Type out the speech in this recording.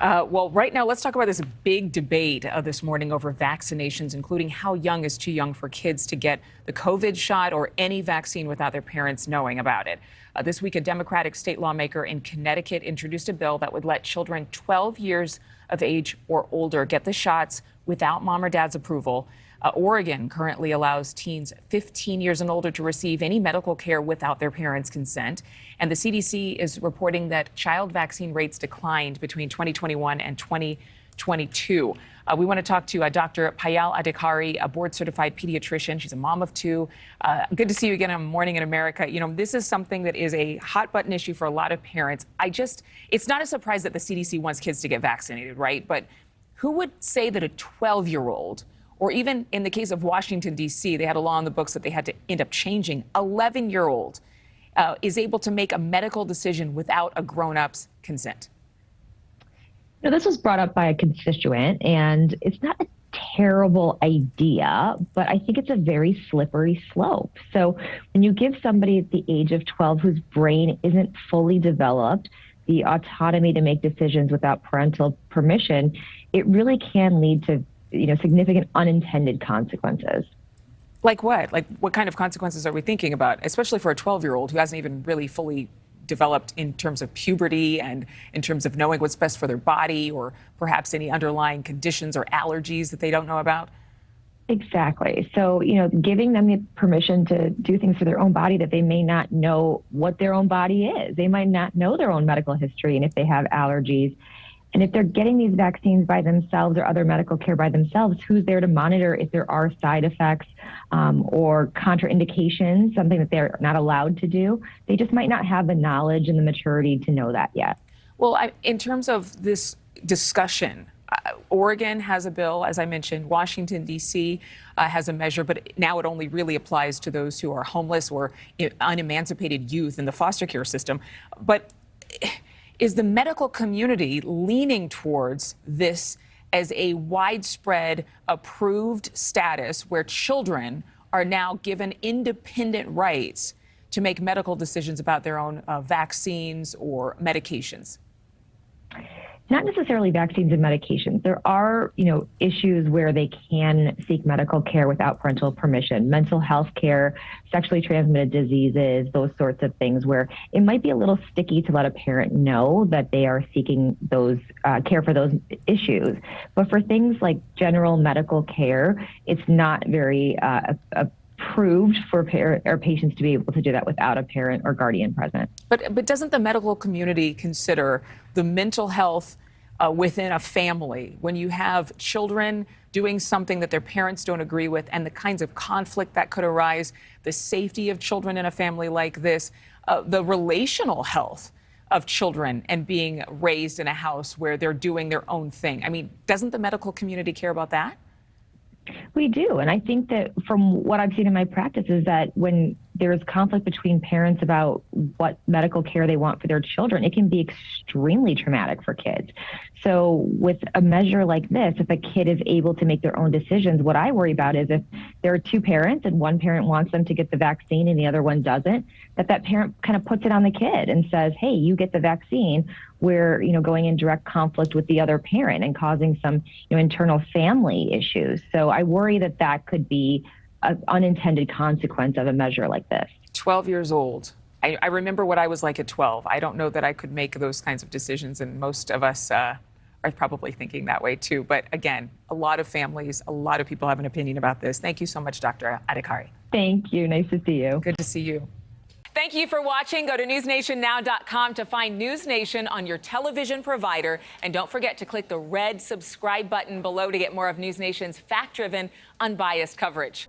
Well, right now, let's talk about this big debate this morning over vaccinations, including how young is too young for kids to get the COVID shot or any vaccine without their parents knowing about it. This week, a Democratic state lawmaker in Connecticut introduced a bill that would let children 12 years of age or older get the shots without mom or dad's approval. Oregon currently allows teens 15 years and older to receive any medical care without their parents' consent. And the CDC is reporting that child vaccine rates declined between 2021 and 2022. We want to talk to Dr. Payal Adhikari, a board-certified pediatrician. She's a mom of two. Good to see you again on Morning in America. You know, this is something that is a hot-button issue for a lot of parents. It's not a surprise that the CDC wants kids to get vaccinated, right? But who would say that a 12-year-old, or even in the case of Washington, D.C., they had a law in the books that they had to end up changing, 11-year-old is able to make a medical decision without a grown-up's consent? Now, this was brought up by a constituent, and it's not a terrible idea, but I think it's a very slippery slope. So when you give somebody at the age of 12 whose brain isn't fully developed the autonomy to make decisions without parental permission, it really can lead to significant unintended consequences. Like what? Like what kind of consequences are we thinking about, especially for a 12-year-old who hasn't even really fully developed in terms of puberty and in terms of knowing what's best for their body, or perhaps any underlying conditions or allergies that they don't know about? Exactly. So, giving them the permission to do things for their own body that they may not know what their own body is. They might not know their own medical history and if they have allergies. And if they're getting these vaccines by themselves or other medical care by themselves, who's there to monitor if there are side effects or contraindications, something that they're not allowed to do? They just might not have the knowledge and the maturity to know that yet. Well, in terms of this discussion, Oregon has a bill, as I mentioned. Washington, D.C. Has a measure, but now it only really applies to those who are homeless or unemancipated youth in the foster care system. But is the medical community leaning towards this as a widespread approved status where children are now given independent rights to make medical decisions about their own vaccines or medications? Not necessarily vaccines and medications. There are, issues where they can seek medical care without parental permission, mental health care, sexually transmitted diseases, those sorts of things where it might be a little sticky to let a parent know that they are seeking those care for those issues. But for things like general medical care, it's not very approved for patients to be able to do that without a parent or guardian present. But doesn't the medical community consider the mental health within a family when you have children doing something that their parents don't agree with, and the kinds of conflict that could arise, the safety of children in a family like this, the relational health of children and being raised in a house where they're doing their own thing? I mean, doesn't the medical community care about that? We do. And I think that from what I've seen in my practice is that when there's conflict between parents about what medical care they want for their children, it can be extremely traumatic for kids. So with a measure like this, if a kid is able to make their own decisions, what I worry about is if there are two parents and one parent wants them to get the vaccine and the other one doesn't, that parent kind of puts it on the kid and says, hey, you get the vaccine. We're, going in direct conflict with the other parent and causing some, internal family issues. So I worry that could be an unintended consequence of a measure like this. 12 years old. I remember what I was like at 12. I don't know that I could make those kinds of decisions, and most of us are probably thinking that way too. But again, a lot of families, a lot of people have an opinion about this. Thank you so much, Dr. Adhikari. Thank you. Nice to see you. Good to see you. Thank you for watching. Go to newsnationnow.com to find NewsNation on your television provider. And don't forget to click the red subscribe button below to get more of NewsNation's fact-driven, unbiased coverage.